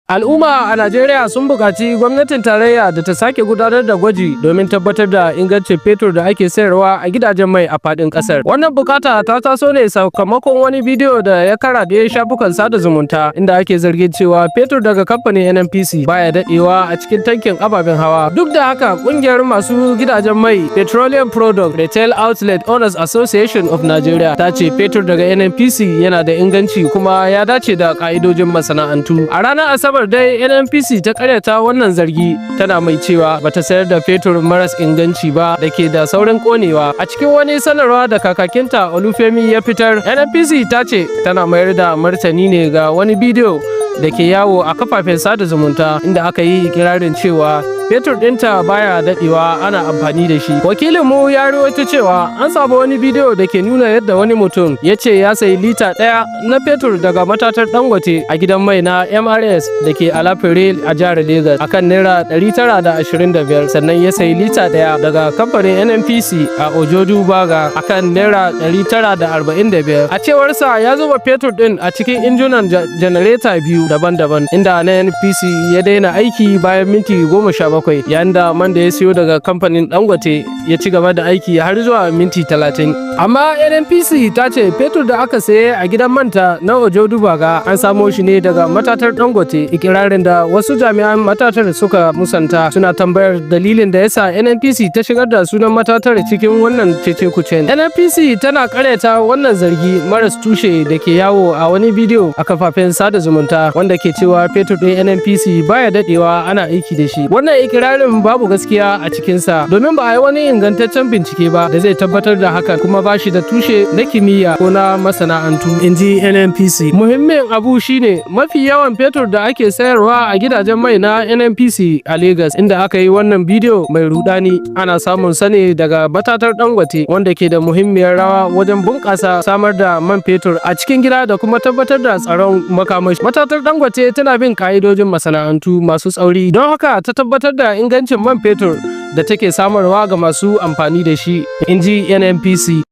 Al'umma a Najeriya sun buƙaci gwamnatin tarayya da ta sake gudanar da gwaji domin tabbatar da ingancin fetur da ake sayarwa a gidajen mai a faɗin ƙasar. Wannan bukata ta taso ne sakamakon wani bidiyo da ya karaɗe shafukan sada zumunta inda ake zargin cewa fetur daga kamfanin Nnpc baya daɗewa a cikin tankin ababen hawa. Duk da haka, ƙungiyar masu gidajen mai Petroleum Product Retail Outlet Owners Association of Nigeria ta ce fetur daga Nnpc yana da inganci kuma ya dace da ƙa'idojin masana'antu. A ranar Asabar dai Nnpc ta karyata wannan zargi, tana mai cewa bata sayar da fetur maras inganci ba da ke da saurin konewa. A cikin wani sanarwa da kakakinta Olufemi ya fitar, Nnpc ta ce tana mayar da martani ne ga wani bidiyo da ke yawo a kafafen sada zumunta inda aka yi ikirarin cewa fetur ɗinta baya daɗewa ana amfani da shi. Wakilinmu ya rawaito cewa an samu wani bidiyo da ke nuna yadda wani mutum ya ce ya sayi lita ɗaya na fetur daga matatar Dangote a gidan mai na MRS da ke Alafere a jihar Legas akan naira 925, sannan ya sayi lita ɗaya daga kamfanin Nnpc a Ojodu Baga akan naira 945. A cewarsa ya zuba fetur ɗin a cikin injunan janareta biyu daban-daban, inda na Nnpc ya daina aiki bayan minti 17, yayin da man da ya siyo daga kamfanin Dangote ya ci gaba da aiki har zuwa minti 30. Amma Nnpc ta ce fetur da aka saye a gidan manta na Ojodu Baga an samo shi ne daga matatar Dangote, ikirarin da wasu jami'an matatar suka musanta, suna tambayar dalilin da yasa Nnpc ta shigar da sunan matatar cikin wannan cece-kucen. Nnpc tana karyata wannan zargi maras tushe da ke yawo a wani bidiyo a kafafen sada zumunta wanda ke cewa fetur ɗin Nnpc baya daɗewa ana aiki da shi. Wannan ikirarin babu gaskiya a cikinsa, domin ba a yi wani ingantaccen bincike ba da zai tabbatar da hakan, kuma ba shi da tushe na kimiyya ko na masana'antu, in ji Nnpc. Muhimmin abu shine mafi yawan fetur da ake sayarwa a gidajen mai na Nnpc a Legas, inda aka yi wannan bidiyo mai rudani, ana samun sa ne daga matatar Dangote, wanda ke da muhimmiyar rawa wajen bunƙasa samar da man fetur a cikin gida da kuma tabbatar da tsaron makamashi. Matatar Dangote tana bin ka'idojin masana'antu masu tsauri, don haka ta tabbatar da ingancin man fetur da take samarwa ga masu amfani da shi, in ji Nnpc.